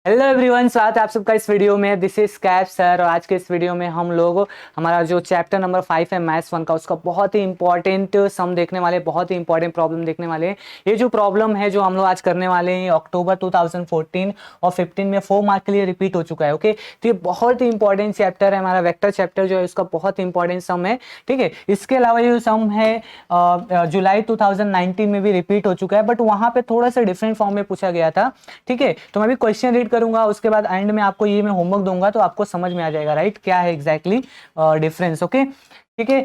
Hello everyone, स्वागत है आप सबका इस वीडियो में। दिस इज कैप सर और आज के इस वीडियो में हम लोग हमारा जो चैप्टर नंबर 5 है मैथ्स 1 का, उसका बहुत ही इंपॉर्टेंट सम देखने वाले, बहुत ही इंपॉर्टेंट प्रॉब्लम देखने वाले हैं। ये जो प्रॉब्लम है जो हम लोग आज करने वाले हैं अक्टूबर 2014 और 15 में 4 मार्क के लिए रिपीट हो चुका है। ओके, तो ये बहुत ही इंपॉर्टेंट चैप्टर है, हमारा वेक्टर चैप्टर जो है उसका बहुत ही इंपॉर्टेंट सम है। ठीक है, इसके अलावा ये सम है जुलाई 2019 में भी रिपीट हो चुका है, बट वहां पे थोड़ा सा डिफरेंट फॉर्म में पूछा गया था। ठीक है, तो मैं भी क्वेश्चन रीड करूंगा, उसके बाद एंड में आपको ये मैं होमवर्क दूंगा तो आपको समझ में आ जाएगा राइट क्या है एग्जैक्टली डिफरेंस। ओके, ठीक है।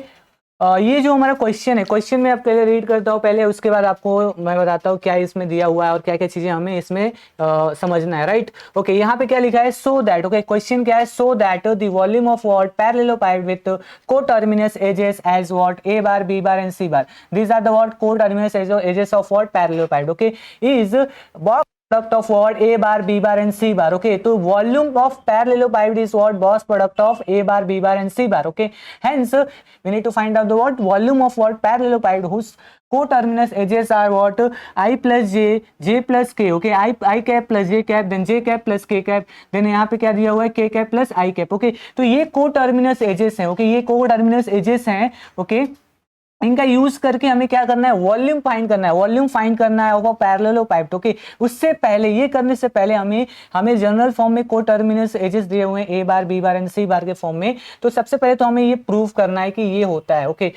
ये जो हमारा क्वेश्चन है, क्वेश्चन में आप पहले रीड करता हूँ पहले, उसके बाद आपको मैं बताता हूँ क्या इसमें दिया हुआ है और क्या क्या चीजें हमें इसमें समझना है राइट। ओके, यहाँ पे क्या लिखा है, सो दैट। ओके, क्वेश्चन क्या है, so that the volume of what parallelepiped with coterminous edges as what a bar b bar and C bar, these are the what co-terminus edges of what parallelepiped. Okay, is product of what a bar b bar and c bar. Okay, तो volume of parallelepiped is what boss product of a bar b bar and c bar. Okay, hence we need to find out the what volume of what parallelepiped whose co-terminus edges are what I plus j plus k. Okay, I cap plus j cap, then j cap plus k cap, then यहाँ पे क्या दिया हुआ है k cap plus I cap. Okay, तो ये co-terminus edges हैं। Okay, ये co-terminus edges हैं। Okay, इनका यूज करके हमें क्या करना है, वॉल्यूम फाइंड करना है, वॉल्यूम फाइंड करना है वो पैरेललोपाइप्ड। ओके, उससे पहले, ये करने से पहले हमें जनरल फॉर्म में को टर्मिनस एजेस दिए हुए हैं ए बार बी बार एंड सी बार के फॉर्म में। तो सबसे पहले तो हमें ये प्रूव करना है कि ये होता है। ओके,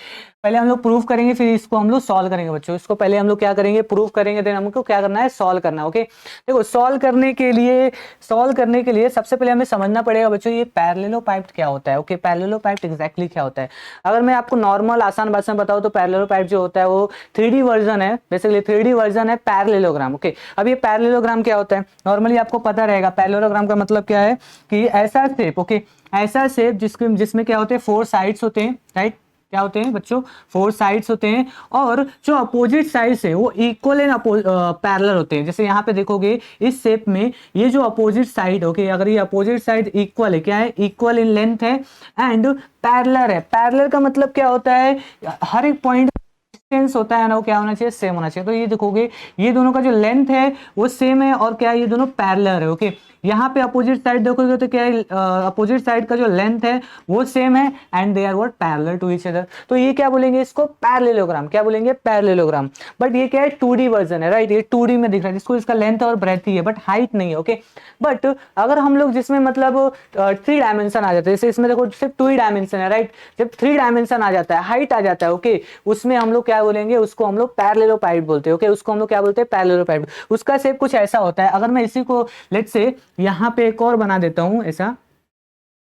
पहले हम लोग प्रूव करेंगे, फिर इसको हम लोग सॉल्व करेंगे बच्चों। इसको पहले हम लोग क्या करेंगे, प्रूव करेंगे, देन हमको क्या करना है, सॉल्व करना है। ओके, देखो सॉल्व करने के लिए सबसे पहले हमें समझना पड़ेगा बच्चों ये पैरेललोपाइप्ड क्या होता है। ओके, पैरेललोपाइप्ड एग्जैक्टली क्या होता है। अगर मैं आपको नॉर्मल आसान भाषा में बताऊं तो पैरेललोपाइप्ड जो होता है वो 3D वर्जन है, बेसिकली 3D वर्जन है पैरेललोग्राम। ओके, अब ये पैरेललोग्राम क्या होता है, नॉर्मली आपको पता रहेगा पैरेललोग्राम का मतलब क्या है कि ऐसा शेप। ओके, ऐसा शेप जिसमें क्या होते हैं, 4 साइड्स होते हैं राइट। क्या होते हैं बच्चों, 4 साइड्स होते हैं और जो अपोजिट साइड्स है वो इक्वल एंड पैरेलल होते हैं। जैसे यहाँ पे देखोगे इस शेप में ये जो अपोजिट साइड, ओके, अगर ये अपोजिट साइड इक्वल है, क्या है, इक्वल इन लेंथ है एंड पैरेलल है। पैरेलल का मतलब क्या होता है, हर एक पॉइंट डिस्टेंस होता है ना, वो क्या होना चाहिए, सेम होना चाहिए। तो ये देखोगे ये दोनों का जो लेंथ है वो सेम है और क्या है, ये दोनों पैरेलल है। ओके, यहाँ पे अपोजिट साइड देखोगे तो क्या है, अपोजिट साइड का जो लेंथ है वो सेम है and they are what parallel to each other. तो ये क्या बोलेंगे, इसको पैरेललोग्राम। क्या बोलेंगे, पैरेललोग्राम। बट ये क्या है, 2D वर्जन है राइट, ये 2D में दिख रहा है, जिसको इसका लेंथ और ब्रेथ ही है बट हाइट नहीं है। ओके, बट अगर हम लोग जिसमें मतलब 3 डायमेंशन आ जाते हैं, जैसे इसमें देखो सिर्फ 2 ही डायमेंशन है राइट, जब 3 डायमेंशन आ जाता है, हाइट आ जाता है, ओके, उसमें हम लोग क्या बोलेंगे, उसको हम लोग पैरेललोपाइड बोलते हैं। ओके, उसको हम लोग क्या बोलते हैं, पैरेललोपाइड। उसका शेप कुछ ऐसा होता है। अगर मैं इसी को लेट्स से यहाँ पे एक और बना देता हूँ ऐसा।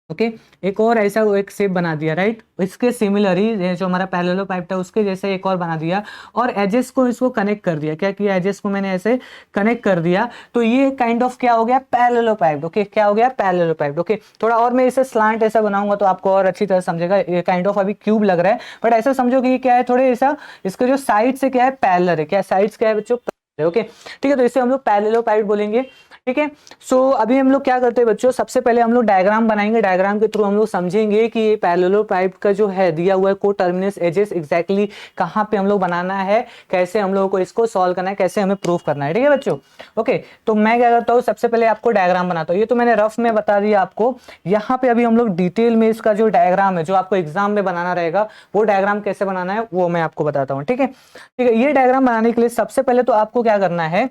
ओके, एक और ऐसा एक शेप बना दिया राइट, इसके सिमिलर जो हमारा पैरेललोपाइड था उसके जैसे एक और बना दिया और एजेस को इसको कनेक्ट कर दिया। क्या किया, एजेस को मैंने ऐसे कनेक्ट कर दिया, तो ये काइंड ऑफ क्या हो गया, पैरेललोपाइड। ओके, क्या हो गया, पैरेललोपाइड। ओके, थोड़ा और मैं इसे स्लांट ऐसा बनाऊंगा तो आपको और अच्छी तरह समझेगा। ये काइंड ऑफ अभी क्यूब लग रहा है बट ऐसा समझो कि ये क्या है, थोड़े ऐसा इसके जो साइड से क्या है, पैरेलल है। क्या साइड्स क्या है बच्चों, ओके, ठीक है, तो इसे हम लोग पैरेललोपाइड बोलेंगे। ठीक है, सो अभी हम लोग क्या करते हैं बच्चों, सबसे पहले हम लोग डायग्राम बनाएंगे, डायग्राम के थ्रू हम लोग समझेंगे कि ये पैरेललोपाइड का जो है दिया हुआ है को टर्मिनस एजेस एग्जैक्टली कहाँ पे हम लोग बनाना है, कैसे हम लोगों को इसको सॉल्व करना है, कैसे हमें प्रूफ करना है। ठीक है बच्चों, ओके, तो मैं क्या करता हूँ, सबसे पहले आपको डायग्राम बनाता हूँ। ये तो मैंने रफ में बता दिया आपको, यहाँ पे अभी हम लोग डिटेल में इसका जो डायग्राम है जो आपको एग्जाम में बनाना रहेगा वो डायग्राम कैसे बनाना है वो मैं आपको बताता हूँ। ठीक है, ठीक है, ये डायग्राम बनाने के लिए सबसे पहले तो आपको क्या करना है,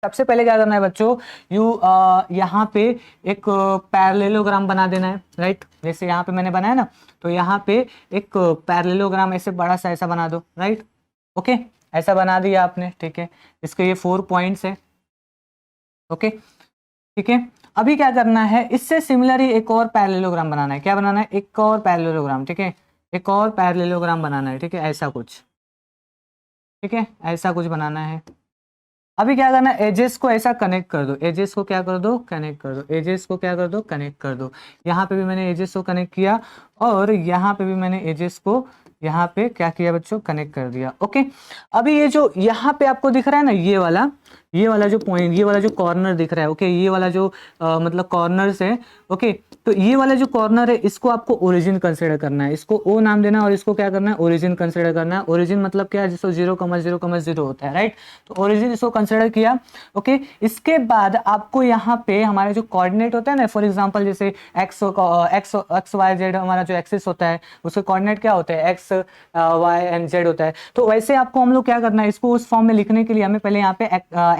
सबसे पहले क्या करना है बच्चों, यहाँ पे एक पैरेललोग्राम बना देना है राइट। जैसे यहाँ पे मैंने बनाया ना, तो यहाँ पे एक पैरेललोग्राम ऐसे बड़ा सा ऐसा बना दो राइट। ओके, ऐसा बना दिया आपने, ठीक है, इसके ये 4 पॉइंट्स है। ओके, ठीक है, अभी क्या करना है, इससे सिमिलर ही एक और पैरेललोग्राम बनाना है। क्या बनाना है, एक और पैरेललोग्राम। ठीक है, एक और पैरेललोग्राम बनाना है। ठीक है, ऐसा कुछ, ठीक है, ऐसा कुछ बनाना है। अभी क्या करना है, एजेस को ऐसा कनेक्ट कर दो, एजेस को क्या कर दो, कनेक्ट कर दो, एजेस को क्या कर दो, कनेक्ट कर दो। यहाँ पे भी मैंने एजेस को कनेक्ट किया और यहाँ पे भी मैंने एजेस को यहाँ पे क्या किया बच्चों, कनेक्ट कर दिया। ओके, अभी ये जो यहाँ पे आपको दिख रहा है ना, ये वाला जो पॉइंट, ये वाला जो कॉर्नर दिख रहा है, ओके, ये वाला जो मतलब कॉर्नर है, ओके, तो ये वाला जो कॉर्नर है इसको आपको ओरिजिन कंसिडर करना है, इसको ओ नाम देना, और इसको क्या करना है, ओरिजिन कंसिडर करना है। ओरिजिन मतलब क्या है, जिसको 0,0,0 होता है, राइट, तो ओरिजिन इसको कंसिडर किया। ओके, इसके बाद आपको यहाँ पे हमारे जो कोऑर्डिनेट होता है ना, फॉर एग्जांपल जैसे एक्स वाई जेड हमारा जो एक्सिस होता है, उसके कोऑर्डिनेट क्या होते हैं, एक्स वाई एंड जेड होता है। तो वैसे आपको हम लोग क्या करना है, इसको उस फॉर्म में लिखने के लिए हमें पहले यहाँ पे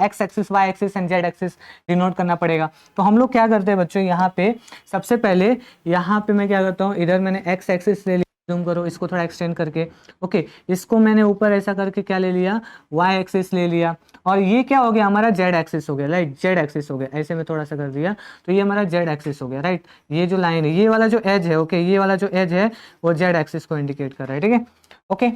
x axis, y axis and z axis denote करना पड़ेगा। तो हम लोग क्या करते हैं बच्चों, यहाँ पे सबसे पहले यहाँ पे मैं क्या करता हूँ, इधर मैंने एक्स एक्सिस ले लिया, जूम करो इसको थोड़ा एक्सटेंड करके, ओके, इसको मैंने ऊपर ऐसा करके क्या ले लिया, वाई एक्सिस ले लिया, और ये क्या हो गया हमारा, जेड एक्सिस हो गया, राइट, जेड एक्सिस हो गया, ऐसे में थोड़ा सा कर दिया तो ये हमारा जेड एक्सिस हो गया, राइट। ये जो लाइन है, ये वाला जो एज है, ओके, ये वाला जो एज है वो जेड एक्सिस को इंडिकेट कर रहा है, ठीक है, ओके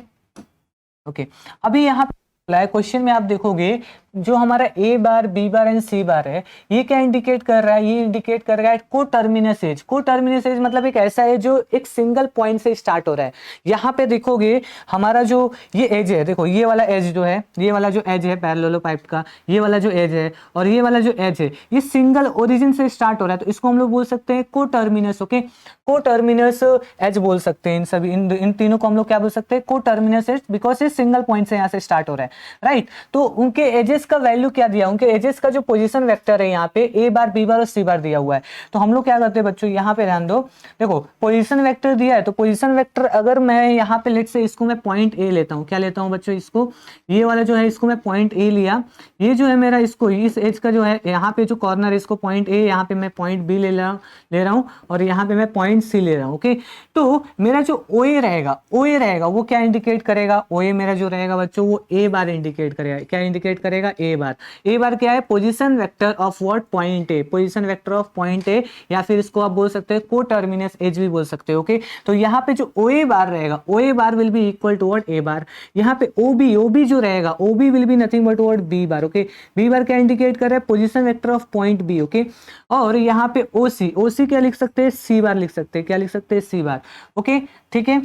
ओके। अभी यहाँ क्वेश्चन में आप देखोगे जो हमारा ए बार, बी बार एंड सी बार है, ये क्या इंडिकेट कर रहा है, ये इंडिकेट कर रहा है को टर्मिनस एज। को टर्मिनस एज मतलब एक ऐसा है जो एक सिंगल पॉइंट से स्टार्ट हो रहा है। यहाँ पे देखोगे हमारा जो ये एज है, देखो ये वाला एज जो है, ये वाला जो एज है पैरेललोपाइप का, ये वाला जो एज है और ये वाला जो एज है, ये सिंगल ओरिजिन से स्टार्ट हो रहा है, तो इसको हम लोग बोल सकते हैं को टर्मिनस, ओके, को टर्मिनस एज बोल सकते हैं। इन सभी इन तीनों को हम लोग क्या बोल सकते हैं, को टर्मिनस एज, बिकॉज ये सिंगल पॉइंट से यहाँ से स्टार्ट हो रहा है, राइट। तो उनके एजेस का वैल्यू क्या दिया, उनके एजेस का जो पोजीशन वेक्टर है यहाँ पे ए बार, बी बार और सी बार दिया हुआ है। तो हम लोग क्या करते हैं बच्चों, यहाँ पे ध्यान दो, देखो पोजीशन वेक्टर दिया है, तो पोजीशन वेक्टर अगर मैं यहाँ पे लेट से इसको मैं पॉइंट ए लेता हूँ, क्या लेता हूँ बच्चों, इसको ये वाला जो है इसको मैं पॉइंट ए लिया, ये जो है मेरा इसको इस एज का जो है यहाँ पे जो कॉर्नर है इसको पॉइंट ए, यहाँ पे मैं पॉइंट बी ले रहा हूँ और यहाँ पे मैं पॉइंट सी ले रहा हूँ, ओके। तो मेरा जो ओ ए रहेगा वो क्या इंडिकेट करेगा, ओ ए मेरा जो रहेगा बच्चों वो ए बार इंडिकेट करेगा, क्या इंडिकेट करेगा, ए बार। ए बार क्या है, position vector of what, point A, position vector of point A, या फिर इसको आप बोल सकते हैं को टर्मिनस एज भी बोल सकते हो, ओके। तो यहाँ पे जो ओ ए बार रहेगा, O A bar will be equal to what, a bar. यहाँ पे ओ बी जो रहेगा, O B will be nothing but what, B bar, okay. B bar क्या इंडिकेट कर रहा है, position vector of point B, okay. और यहाँ पे ओ सी क्या लिख सकते हैं, सी बार लिख सकते हैं, क्या लिख सकते हैं, सी बार, ओके, ठीक है,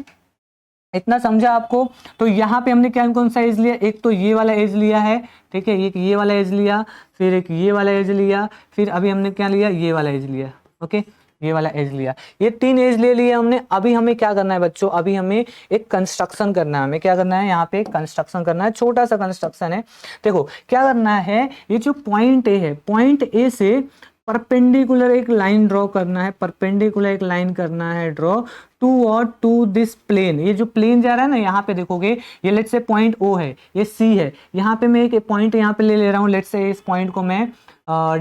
इतना समझा आपको। तो यहाँ पे हमने क्या कौन सा एज लिया, एक तो ये वाला एज लिया है, ठीक है, एक ये वाला एज लिया, फिर एक ये वाला एज लिया, फिर अभी हमने क्या लिया, ये वाला एज लिया, ओके, ये वाला एज लिया, ये 3 एज ले लिए हमने। अभी हमें क्या करना है बच्चों, अभी हमें एक कंस्ट्रक्शन करना है, हमें क्या करना है, यहाँ पे एक कंस्ट्रक्शन करना है, छोटा सा कंस्ट्रक्शन है। देखो क्या करना है, ये जो पॉइंट ए है, पॉइंट ए से परपेंडिकुलर एक लाइन ड्रॉ करना है, परपेंडिकुलर एक लाइन करना है ड्रॉ टू दिस प्लेन। ये जो प्लेन जा रहा है ना, यहाँ पे देखोगे ये लेट से पॉइंट ओ है, ये सी है, यहाँ पे मैं एक पॉइंट यहाँ पे ले रहा हूँ, लेट से इस पॉइंट को मैं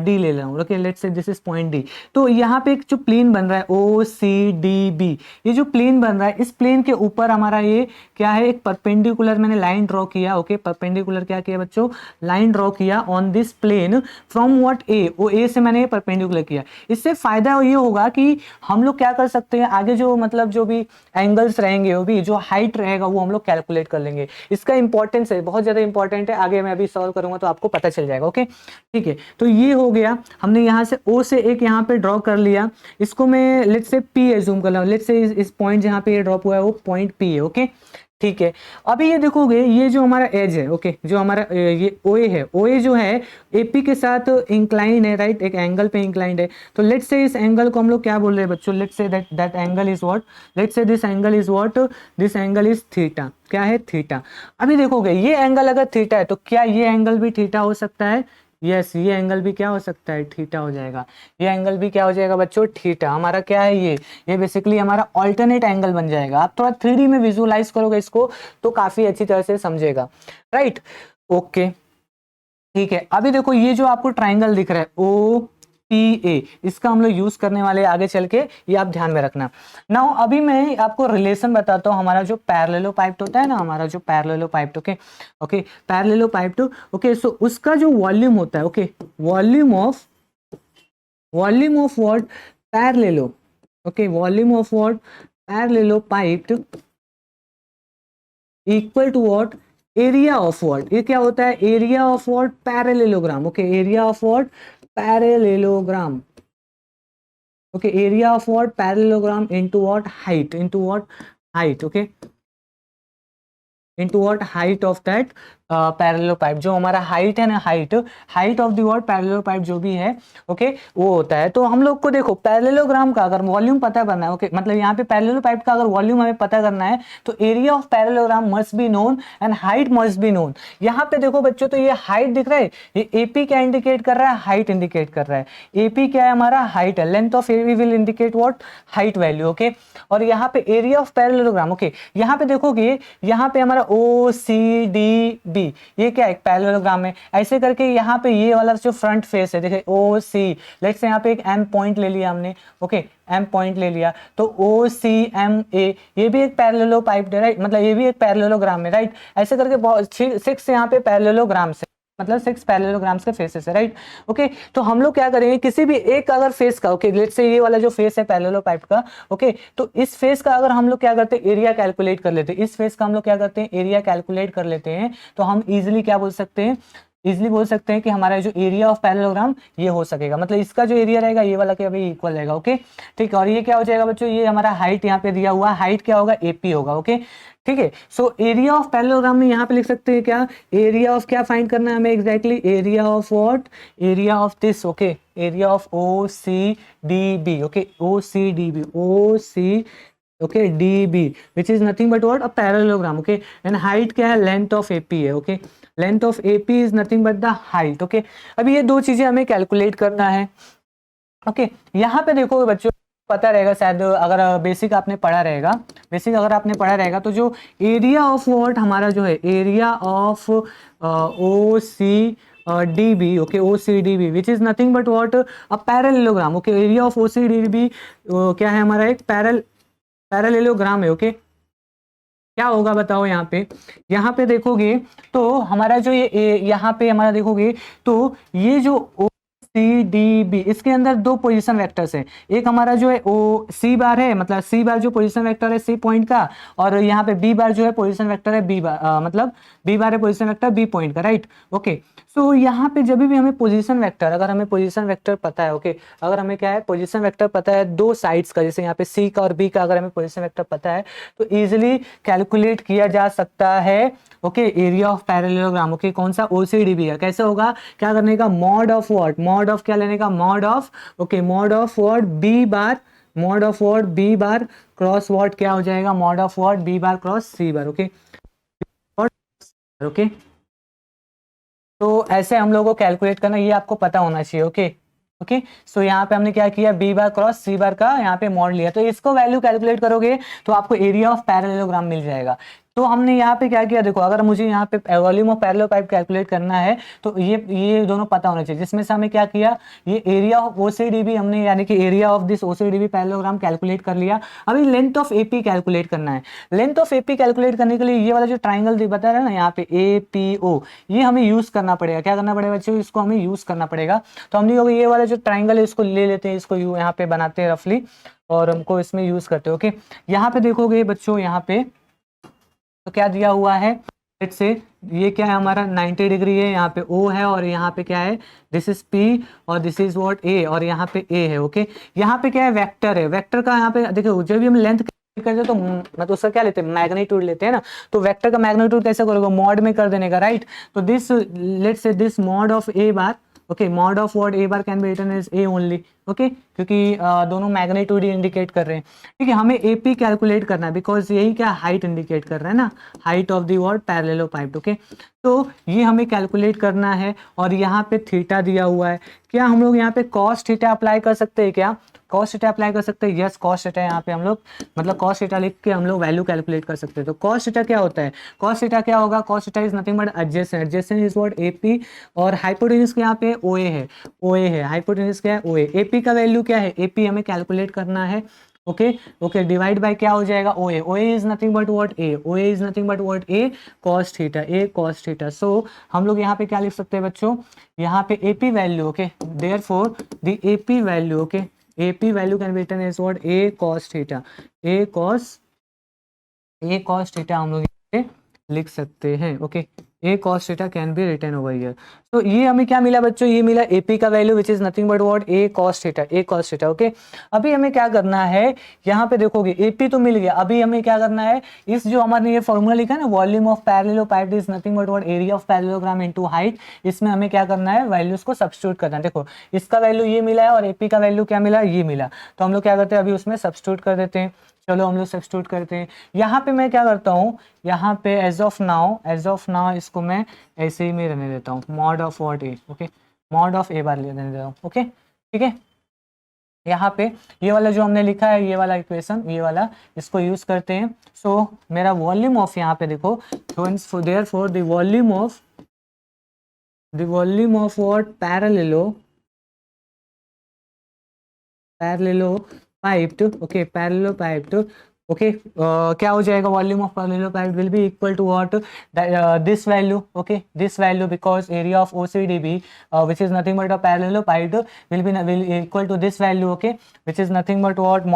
डी ले रहा हूँ, ओके, लेट से दिस इज पॉइंट डी। तो यहाँ पे एक जो प्लेन बन रहा है ओ सी डी बी, ये जो प्लेन बन रहा है, इस प्लेन के ऊपर हमारा ये क्या है, एक परपेंडिकुलर मैंने लाइन ड्रॉ किया, ओके, परपेंडिकुलर क्या किया बच्चों, लाइन ड्रॉ किया on this plane from what A, O A से मैंने परपेंडिकुलर किया। इससे फायदा ये होगा कि हम लोग क्या कर सकते हैं, आगे जो मतलब जो भी एंगल्स रहेंगे, वो भी जो हाइट रहेगा वो हम लोग कैलकुलेट कर लेंगे। इसका इंपॉर्टेंस है, बहुत ज्यादा इंपॉर्टेंट है, आगे मैं अभी सॉल्व करूंगा तो आपको पता चल जाएगा, ओके, ठीक है। तो ये हो गया, हमने यहाँ से ओ से एक यहाँ पे ड्रॉ कर लिया, इसको मैं लेट से पी एज्यूम कर रहा हूँ, लेट से इस पॉइंट जहाँ पे ये ड्रॉप हुआ है वो पॉइंट पी है, ओके, ठीक है। अभी ये देखोगे ये जो हमारा एज है, ओके, जो हमारा ये ओ ए है, ओ ए जो है एपी के साथ इंक्लाइन है, राइट, एक एंगल पे इंक्लाइंड है। तो लेट्स से इस एंगल को हम लोग क्या बोल रहे हैं बच्चों, let's say that angle is what, let's say this angle is what, this angle is theta, क्या है, थीटा। अभी देखोगे ये एंगल अगर थीटा है तो क्या ये एंगल भी थीटा हो सकता है, यस, ये एंगल भी क्या हो सकता है, थीटा हो जाएगा, ये एंगल भी क्या हो जाएगा बच्चों, थीटा। हमारा क्या है ये बेसिकली हमारा अल्टरनेट एंगल बन जाएगा। आप थोड़ा 3D में विजुअलाइज करोगे इसको तो काफी अच्छी तरह से समझेगा, राइट, ओके, ठीक है। अभी देखो ये जो आपको ट्राइंगल दिख रहा है ओ पी ए, इसका हम लोग यूज करने वाले आगे चल के, ये आप ध्यान में रखना। नाउ अभी मैं आपको रिलेशन बताता हूँ, हमारा जो पैरेललोपाइप होता है ना, हमारा जो parallelepiped, okay okay, parallelepiped, okay, so उसका जो वॉल्यूम होता है, okay, volume of what, parallelo, okay, volume of what, parallelepiped equal to what, area of what, ये क्या होता है, area of what, parallelogram, okay, area of what, parallelogram, okay, area of what, parallelogram into what, height, into what, height, okay, into what, height of that parallelepiped. जो हमारा height है ना, height of the what parallel pipe जो भी है, okay, वो होता है। तो हम लोग को देखो पैरेललोग्राम का अगर वॉल्यूम पता करना है, ओके, मतलब यहाँ पे पैरेलल पाइप का अगर वॉल्यूम हमें पता करना है तो area of parallelogram must be known and height must be known. यहाँ पे देखो बच्चों, तो ये हाइट दिख रहा है, ये एपी क्या इंडिकेट कर रहा है, हाइट इंडिकेट कर रहा है। एपी क्या है हमारा, हाइट है, length of AP will indicate what, height value, okay. और यहाँ पे एरिया ऑफ पैरेललोग्राम, ओके, यहाँ पे देखोगे, यहाँ पे हमारा ओ सी डी बी, ये क्या है, एक पैरेललोग्राम है। ऐसे करके यहाँ पे ये वाला जो फ्रंट फेस है, देखिए ओ सी, लेट्स से यहाँ पे एक एम पॉइंट ले लिया हमने, ओके, एम पॉइंट ले लिया, तो ओ सी एम ए, ये भी एक पैरेललो पाइप है, राइट, मतलब ये भी एक पैरेललोग्राम है, राइट। ऐसे करके बहुत 6 यहाँ पे पैरेललोग्राम से, मतलब 6 पैरेललोग्राम्स के फेसेस है, राइट, ओके। तो हम लोग क्या करेंगे, किसी भी एक अगर फेस का, ओके, लेट्स से ये वाला जो फेस है पैरेलल पाइप का, ओके, तो इस फेस का अगर हम लोग क्या करते हैं, एरिया कैलकुलेट कर लेते हैं, इस फेस का हम लोग क्या करते हैं, एरिया कैलकुलेट कर लेते हैं, तो हम इजिली क्या बोल सकते हैं, इजिली बोल सकते हैं कि हमारा जो एरिया ऑफ पैरेललोग्राम ये हो सकेगा, मतलब इसका जो एरिया रहेगा ये वाला क्या भाई इक्वल रहेगा, ओके, ठीक है। और ये क्या हो जाएगा बच्चों, ये हमारा हाइट यहाँ पे दिया हुआ है, हाइट क्या होगा, एपी होगा, ओके, ठीक है। सो एरिया ऑफ पैरेललोग्राम में यहाँ पे लिख सकते हैं क्या, एरिया ऑफ क्या फाइंड करना है हमें exactly, area of what, area of this, okay, area of O C D B, okay, O C D B, O C, okay, D B, which is nothing but what, a parallelogram, okay. And height क्या है, length of AP है, okay, length of AP is nothing but the height, okay. अभी ये दो चीजें हमें calculate करना है, ओके। यहाँ पे देखो बच्चों, पता रहेगा शायद, अगर बेसिक आपने पढ़ा रहेगा, बेसिक अगर आपने पढ़ा रहेगा, तो जो एरिया ऑफ व्हाट हमारा जो है, area of O C D B, okay, O C D B, which is nothing but what, a parallelogram, okay. Area of O C D B क्या है हमारा, एक पैरेललोग्राम है, ओके। क्या होगा बताओ, यहाँ पे देखोगे तो हमारा जो ये यहाँ पे हमारा देखोगे तो ये जो ओ सी डी बी, इसके अंदर दो पोजीशन वेक्टर्स हैं, एक हमारा जो है ओ सी बार है, मतलब सी बार जो पोजीशन वेक्टर है सी पॉइंट का, और यहाँ पे बी बार जो है पोजीशन वेक्टर है बी बार, मतलब बी बार है पोजीशन वेक्टर बी पॉइंट का, राइट, ओके। सो यहाँ पे जब भी हमें पोजीशन वेक्टर, अगर हमें पोजीशन वेक्टर पता है, ओके, अगर हमें क्या है पोजीशन वेक्टर पता है दो साइड्स का, जैसे यहाँ पे सी का और बी का अगर हमें पोजीशन वेक्टर पता है तो इजिली कैलकुलेट किया जा सकता है, okay, area of parallelogram, okay. कौन सा, ओसीडीबी है, कैसे होगा, क्या करने का, mod of what, mod of क्या लेने का, mod of, okay, mod of what B bar, mod of what B bar cross what क्या हो जाएगा, mod of what B bar cross C bar, okay, okay. तो ऐसे हम लोगों को कैलकुलेट करना, ये आपको पता होना चाहिए, ओके, ओके। सो यहाँ पे हमने क्या किया, बी बार क्रॉस सी बार का यहाँ पे मॉड लिया, तो इसको वैल्यू कैलकुलेट करोगे तो आपको एरिया ऑफ पैरेललोग्राम मिल जाएगा। तो हमने यहाँ पे क्या किया, देखो, अगर मुझे यहाँ पे volume of parallel pipe calculate करना है तो ये दोनों पता होना चाहिए, जिसमें से हमें क्या किया, ये एरिया ऑफ ओसीडीबी हमने, यानी कि area of this OCDB parallelogram calculate कर लिया। अभी लेंथ ऑफ एपी कैलकुलेट करना है। लेंथ ऑफ एपी कैलकुलेट करने के लिए ये वाला जो ट्राइंगल बता रहा है ना यहाँ पे APO, ये हमें यूज करना पड़ेगा। क्या करना पड़ेगा बच्चों, इसको हमें यूज करना पड़ेगा। तो हम लोग ये वाला जो ट्राइंगल है इसको ले लेते हैं, इसको यहाँ पे बनाते हैं रफली और हमको इसमें यूज करते हैं, ओके। यहाँ पे देखोगे बच्चों, यहाँ पे तो क्या दिया हुआ है, लेट्स से ये क्या है हमारा 90 डिग्री है, यहाँ पे O है और यहाँ पे क्या है, दिस इज P और दिस इज व्हाट A और यहाँ पे A है, ओके। यहाँ पे क्या है, वेक्टर है, वेक्टर का यहाँ पे देखो जब भी हम लेंथ करते हैं तो मतलब उसका क्या लेते हैं, मैग्नीट्यूड लेते हैं ना। तो वेक्टर का मैग्नीट्यूड कैसे करोगे, मॉड में कर देने का, राइट। तो this let's say this mod of A bar, okay, mod of what A bar can be written as A only, okay, क्योंकि दोनों मैग्नीट्यूड ही इंडिकेट कर रहे हैं, ठीक है। हमें AP कैलकुलेट करना है बिकॉज यही क्या हाइट इंडिकेट कर रहा है ना, height of the what parallel pipe, okay. तो ये हमें कैलकुलेट करना है और यहाँ पे थीटा दिया हुआ है। क्या हम लोग यहाँ पे कॉस थीटा अप्लाई कर सकते हैं, क्या कॉस थीटा अप्लाई कर सकते हैं, यस कॉस थीटा यहाँ पे हम लोग मतलब कॉस थीटा लिख के हम लोग वैल्यू कैलकुलेट कर सकते हैं। तो कॉस थीटा क्या होता है, कॉस थीटा क्या होगा, cos theta is nothing but adjacent, adjacent is what AP और हाइपोटेन्यूज यहाँ पे OA है, OA है, हाइपोटेन्यूज क्या है OA। AP का वैल्यू क्या है, AP हमें कैलकुलेट करना है, ओके, ओके, डिवाइड बाय क्या हो जाएगा OA, OA is nothing but what A, OA is nothing but what A cos theta, A cos theta. So हम लोग यहाँ पे क्या लिख सकते हैं बच्चों, यहाँ पे AP value, okay, therefore the AP value, okay, AP value can be written as what A cos theta, A cos theta हम लोग यहाँ पे लिख सकते हैं, okay, A cos theta can be written over here. तो ये हमें क्या मिला बच्चों, ये मिला एपी का value which is nothing but what, A cos theta, A cos theta. Okay, अभी हमें क्या करना है, यहाँ पे देखोगे एपी तो मिल गया, अभी हमें क्या करना है, इस जो हमारे ये फॉर्मूला लिखा है ना, volume of parallelepiped is nothing but what area of parallelogram into height, इसमें हमें क्या करना है, वैल्यूज को सब्स्टिट्यूट करना है। देखो इसका वैल्यू ये मिला है और एपी का वैल्यू क्या मिला, ये मिला, तो हम लोग क्या करते हैं, अभी उसमें सब्स्टिट्यूट कर देते हैं। चलो हम लोग सब्स्टिट्यूट करते हैं। यहाँ पे मैं क्या करता हूँ, यहाँ पे एज ऑफ नाउ इसको मैं ऐसे ही में रहने देता हूँ, mod of what a, okay, mod of a bar लेने देता हूँ। ओके ठीक है, यहाँ पे ये वाला जो हमने लिखा है, ये वाला इक्वेशन, ये वाला, इसको यूज करते हैं। सो मेरा वॉल्यूम ऑफ, यहाँ पे देखो, therefore the volume of what parallelepiped, okay, parallelepiped, okay, क्या हो जाएगा, volume of parallelepiped will be equal to what, this value, okay, this value, because area of OCDB which is nothing but a parallelepiped will equal to this value, okay, which is nothing but what,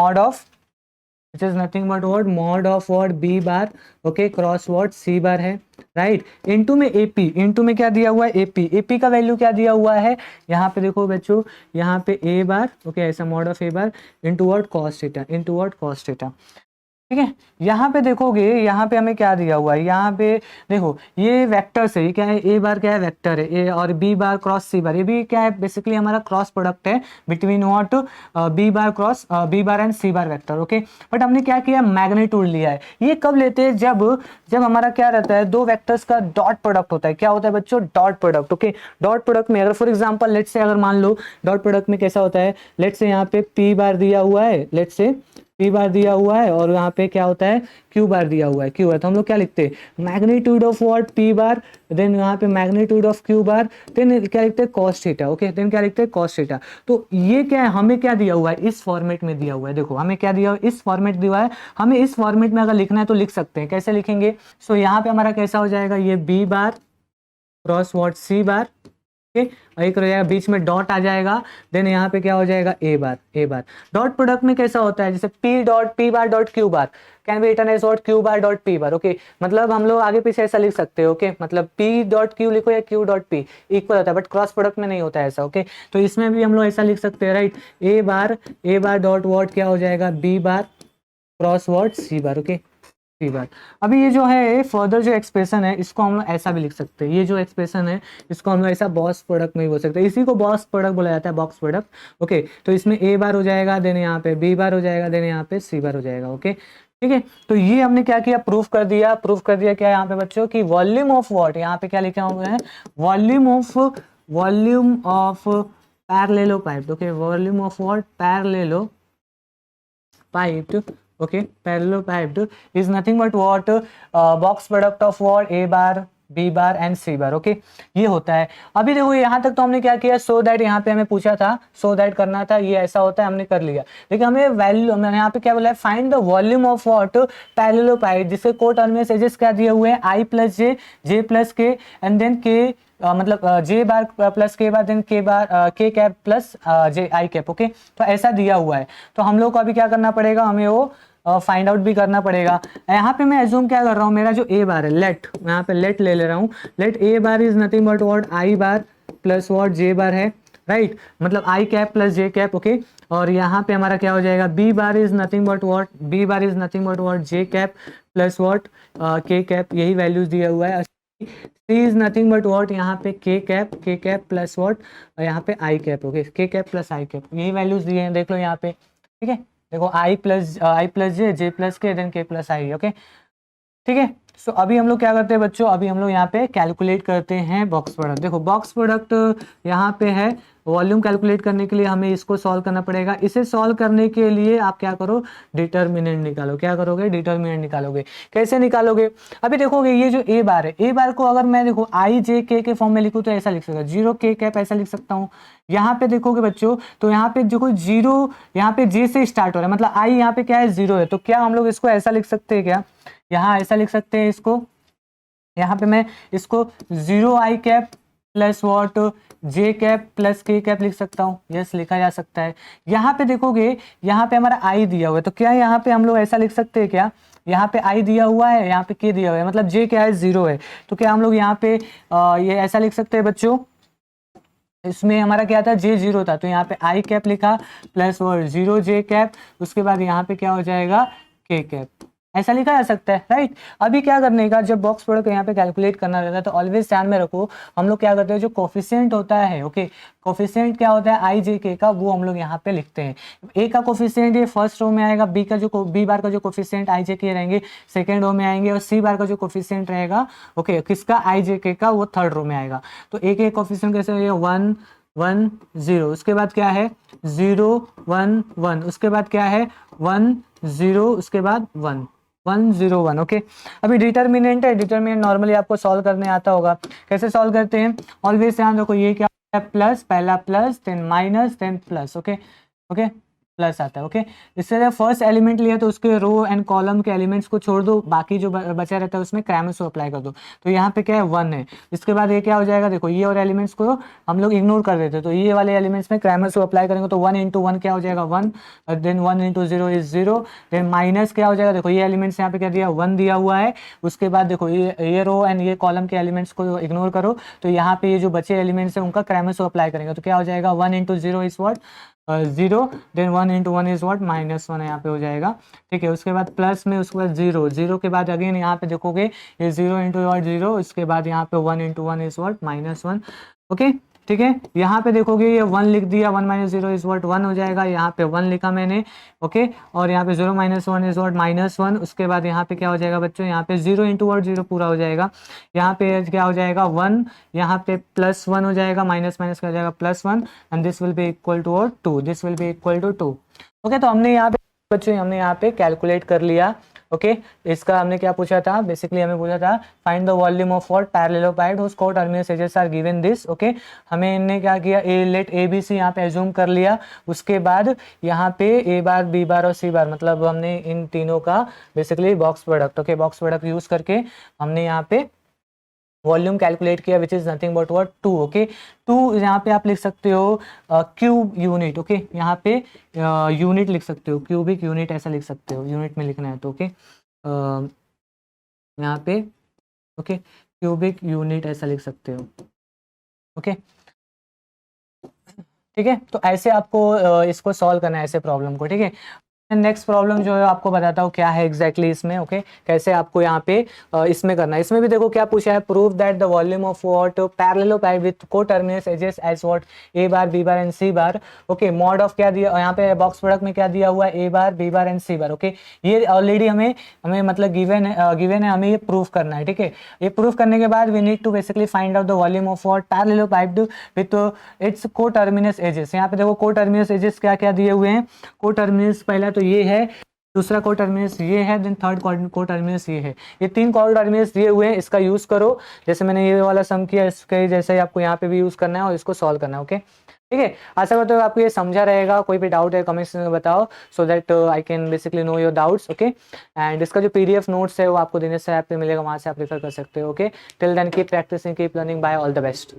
mod of what B bar, okay, cross what C bar है, right, into में AP, into में क्या दिया हुआ है, AP का value क्या दिया हुआ है, यहाँ पे देखो बच्चों, यहाँ पे A बार, ओके, ऐसा mod of A bar into what cos theta, ठीक है। यहाँ पे देखोगे, यहाँ पे हमें क्या दिया हुआ है, यहाँ पे देखो ये वेक्टर से, क्या है, ए बार क्या है, वेक्टर है, ए, और बी बार क्रॉस सी बार, ये भी क्या है, बेसिकली हमारा क्रॉस प्रोडक्ट है between what, B bar and C bar vector, okay. But हमने क्या किया, मैग्नीट्यूड लिया है। ये कब लेते हैं, जब हमारा क्या रहता है, दो वेक्टर्स का डॉट प्रोडक्ट होता है। क्या होता है बच्चों, dot product, okay. Dot product में अगर फॉर एग्जाम्पल लेट्स से, अगर मान लो डॉट प्रोडक्ट में कैसा होता है, लेट्स से यहाँ पे पी बार दिया हुआ है, लेट्स से पी बार दिया हुआ है, और यहाँ पे क्या होता है, क्यू बार दिया हुआ है, क्यू है, तो हम लोग क्या लिखते हैं, magnitude of what, P bar, then यहाँ पे magnitude of Q bar, then क्या लिखते हैं, कॉस थीटा, ओके, देन क्या लिखते हैं, कॉस थीटा। तो ये क्या है, हमें क्या दिया हुआ है, इस फॉर्मेट में दिया हुआ है, देखो हमें क्या दिया हुआ है, इस फॉर्मेट दिया हुआ है, हमें इस फॉर्मेट में अगर लिखना है तो लिख सकते हैं। कैसे लिखेंगे, सो यहाँ पे हमारा कैसा हो जाएगा, ये B bar cross what c बार, और एक रह जाएगा बीच में डॉट आ जाएगा, देन यहाँ पे क्या हो जाएगा, ए बार। डॉट प्रोडक्ट में कैसा होता है, जैसे P bar dot Q bar can be written as what, Q bar dot P bar, okay. मतलब हम लोग आगे पीछे ऐसा लिख सकते हैं, ओके, मतलब पी डॉट क्यू लिखो या क्यू डॉट पी, इक्वल होता है, बट क्रॉस प्रोडक्ट में नहीं होता है ऐसा, ओके। तो इसमें भी हम लोग ऐसा लिख सकते हैं, right, a bar dot what क्या हो जाएगा, b bar cross what c bar, okay, c bar. अभी ये जो है फर्दर जो एक्सप्रेशन है, इसको हम लोग ऐसा भी लिख सकते हैं, ये जो एक्सप्रेशन है इसको हम लोग ऐसा बॉक्स प्रोडक्ट में भी बोल सकते हैं, इसी को बॉक्स प्रोडक्ट बोला जाता है, बॉक्स प्रोडक्ट, ओके। तो इसमें ए बार हो जाएगा, देन यहाँ पे बी बार हो जाएगा, देन यहाँ पे सी बार हो जाएगा, ओके, ठीक है। तो ये हमने क्या किया, प्रूफ कर दिया क्या यहाँ पे बच्चों की, वॉल्यूम ऑफ व्हाट, यहाँ पे क्या लिखा हुआ है, volume of parallelepiped, okay, volume of what, parallelepiped, okay, parallelepiped is nothing but what, box product of what, a bar, B bar and C bar, okay, ये होता है। अभी देखो यहाँ तक तो हमने क्या किया, सो दैट, यहाँ पे हमें पूछा था, सो दैट करना था, ये ऐसा होता है, हमने कर लिया। लेकिन हमें वैल्यू, मैंने यहाँ पे क्या बोला है, find the volume of what, parallelepiped, जिसके कोटर्मिनस एजेस क्या दिए हुए हैं, I प्लस जे प्लस के, एंड देन के, मतलब जे बार प्लस के बार, देन के बार के कैप प्लस जे आई कैप, ओके। तो ऐसा दिया हुआ है, तो हम लोग को अभी क्या करना पड़ेगा, हमें वो फाइंड आउट भी करना पड़ेगा। यहाँ पे मैं एज्यूम क्या कर रहा हूँ, मेरा जो ए बार है, लेट, मैं यहाँ पे लेट ले रहा हूँ, let a bar is nothing but what, i bar plus what, j bar है, राइट, मतलब i cap plus j cap, okay. और यहाँ पे हमारा क्या हो जाएगा, b bar is nothing but what, j cap plus what, k cap, यही वैल्यूज दिया हुआ है। C is nothing but what, यहाँ पे के कैप प्लस व्हाट, यहाँ पे i cap, okay, k cap plus I cap, यही वैल्यूज दिए हैं, देख लो यहाँ पे, ठीक है। देखो आई प्लस जे प्लस के, देन के प्लस आई, ओके, ठीक है। सो अभी हम लोग क्या करते हैं बच्चों, अभी हम लोग यहाँ पे कैलकुलेट करते हैं बॉक्स प्रोडक्ट। देखो बॉक्स प्रोडक्ट यहाँ पे है, वॉल्यूम कैलकुलेट करने के लिए हमें इसको सॉल्व करना पड़ेगा। इसे सॉल्व करने के लिए आप क्या करो, डिटर्मिनेंट निकालो। क्या करोगे, डिटर्मिनेंट निकालोगे। कैसे निकालोगे, अभी देखोगे ये जो ए बार है, ए बार को अगर मैं देखो आई जे के फॉर्म में लिखूँ तो ऐसा लिख सकता हूँ, 0 के कैप ऐसा लिख सकता हूँ। यहाँ पे देखोगे बच्चों, तो यहाँ पे देखो 0 यहाँ पे जे से स्टार्ट हो रहा है, मतलब आई यहाँ पे क्या है, 0 है। तो क्या हम लोग इसको ऐसा लिख सकते हैं, क्या यहाँ ऐसा लिख सकते हैं इसको, यहाँ पे मैं इसको 0 i cap plus what j cap plus k cap लिख सकता हूँ, यस लिखा जा सकता है। यहाँ पे देखोगे यहाँ पे हमारा आई दिया हुआ है, तो क्या यहाँ पे हम लोग ऐसा लिख सकते हैं क्या, यहाँ पे आई दिया हुआ है, यहाँ पे के दिया हुआ है, मतलब जे क्या है 0 है, तो क्या हम लोग यहाँ पे ये ऐसा लिख सकते हैं बच्चों, इसमें हमारा क्या था जे 0 था, तो यहाँ पे आई कैप लिखा प्लस और 0 जे कैप, उसके बाद यहाँ पे क्या हो जाएगा के कैप, ऐसा लिखा जा सकता है, राइट। अभी क्या करने का, जब बॉक्स प्रोडक्ट यहाँ पे कैलकुलेट करना रहता है तो ऑलवेज ध्यान में रखो, हम लोग क्या करते हैं, जो कोफिशिएंट होता है, ओके, कोफिशिएंट क्या होता है आई जे के का, वो हम लोग यहाँ पे लिखते हैं। ए का कोफिशिएंट ये फर्स्ट रो में आएगा, बी बार का जो कोफिशिएंट आई जे के रहेंगे सेकेंड रो में आएंगे, और सी बार का जो कोफिशिएंट रहेगा, ओके, किसका आई जे के का, वो थर्ड रो में आएगा। तो ए के कोफिशिएंट कैसे होगा, 1 1 0, उसके बाद क्या है 0 1 1, उसके बाद क्या है 1 0, उसके बाद 1 1 0 1, ओके। अभी डिटर्मिनेंट है, डिटर्मिनेंट नॉर्मली आपको सॉल्व करने आता होगा, कैसे सॉल्व करते हैं, ऑलवेज ध्यान रखो, ये क्या है प्लस, पहला plus then minus then plus, okay okay, plus आता है, ओके। इससे फर्स्ट एलिमेंट लिया तो उसके रो एंड कॉलम के एलिमेंट्स को छोड़ दो, बाकी जो बचा रहता है उसमें क्रैमर्स अप्लाई कर दो, तो यहाँ पे क्या है 1 है, इसके बाद ये क्या हो जाएगा, देखो ये और एलिमेंट्स को हम लोग इग्नोर कर देते हैं, तो ये वाले एलिमेंट्स में क्रैमर्स को अप्लाई करेंगे, तो 1 इंटू 1 क्या हो जाएगा 1, then 1 into 0 is 0, then minus क्या हो जाएगा, देखो ये एलिमेंट्स यहाँ पे क्या दिया 1 दिया हुआ है, उसके बाद देखो ये रो एंड ये कॉलम के एलिमेंट्स को इग्नोर करो, तो यहाँ पे ये जो बचे एलिमेंट्स है उनका क्रैमर्स को अप्लाई करेंगे, तो क्या हो जाएगा 1 into 0 is what 0, then 1 into 1 is what -1 यहाँ पे हो जाएगा, ठीक है। उसके बाद प्लस में उसके बाद 0 0 के बाद अगेन यहाँ पे देखोगे ये 0 इंटू वॉट 0, उसके बाद यहाँ पे 1 इंटू 1 इज वॉट -1, ओके, ठीक है। यहाँ पे देखोगे ये 1 लिख दिया, 1 माइनस 0 इज वॉट 1 हो जाएगा, यहाँ पे 1 लिखा मैंने, ओके, और यहाँ पे 0 माइनस 1 इज वॉट -1, उसके बाद यहाँ पे क्या हो जाएगा बच्चों, यहाँ पे 0 इंटू वॉट 0 पूरा हो जाएगा, यहाँ पे क्या हो जाएगा 1, यहाँ पे +1 हो जाएगा, माइनस माइनस का हो जाएगा +1, and this will be equal to और 2, this will be equal to 2, okay. तो हमने यहाँ पे बच्चों हमने यहाँ पे कैलकुलेट कर लिया, ओके। इसका हमने क्या पूछा था, बेसिकली हमें पूछा था find the volume of what parallelepiped whose coterminous edges are given this, okay. हमें इनने क्या किया, लेट ए बी सी यहाँ पे एज्यूम कर लिया, उसके बाद यहाँ पे ए बार बी बार और सी बार, मतलब हमने इन तीनों का basically box product, okay, box product use करके हमने यहाँ पे वॉल्यूम कैलकुलेट किया, विच is nothing but what 2, okay. 2 यहाँ पे आप लिख सकते हो क्यूब यूनिट, ओके, यहाँ पे यूनिट लिख सकते हो, क्यूबिक यूनिट ऐसा लिख सकते हो, यूनिट में लिखना है तो, ओके, यहाँ पे ओके क्यूबिक यूनिट ऐसा लिख सकते हो, ओके, ठीक है। तो ऐसे आपको इसको सॉल्व करना है, ऐसे प्रॉब्लम को, ठीक है। नेक्स्ट प्रॉब्लम जो है आपको बताता हूँ क्या है एग्जैक्टली इसमें, ओके, कैसे आपको यहाँ पे इसमें करना है। इसमें भी देखो क्या पूछा है, prove that the volume of what parallelepiped with coterminous edges as what a bar b bar and C bar, okay. Mod of क्या दिया यहाँ पे बॉक्स प्रोडक्ट में, क्या दिया हुआ है a bar b bar and C bar, okay. ये ऑलरेडी हमें मतलब गिवन है, हमें ये प्रूव करना है, ठीक है। ये प्रूव करने के बाद we need to basically find out the volume of what parallelepiped with its coterminous edges. यहाँ पे देखो कोटर्मिनस एजेस क्या क्या दिए हुए हैं, कोटर्मिनस पहला तो ये है, दूसरा कोटर्मिनस ये है, देन थर्ड कोटर्मिनस ये है, ये 3 कोटर्मिनस दिए हुए हैं। इसका यूज करो, जैसे मैंने ये वाला सम किया इसके जैसे ही आपको यहाँ पे भी यूज करना है और इसको सॉल्व करना है, ओके, ठीक है। आशा करते हो आपको ये समझा रहेगा, कोई भी डाउट है कमेंट्स में बताओ, so that I can basically know your doubts, okay. And इसका जो PDF नोट्स है वो आपको दिनेश ऐप पे मिलेगा, वहाँ से आप रेफर कर सकते हो, okay. Till then keep practicing, keep learning, bye, all the best.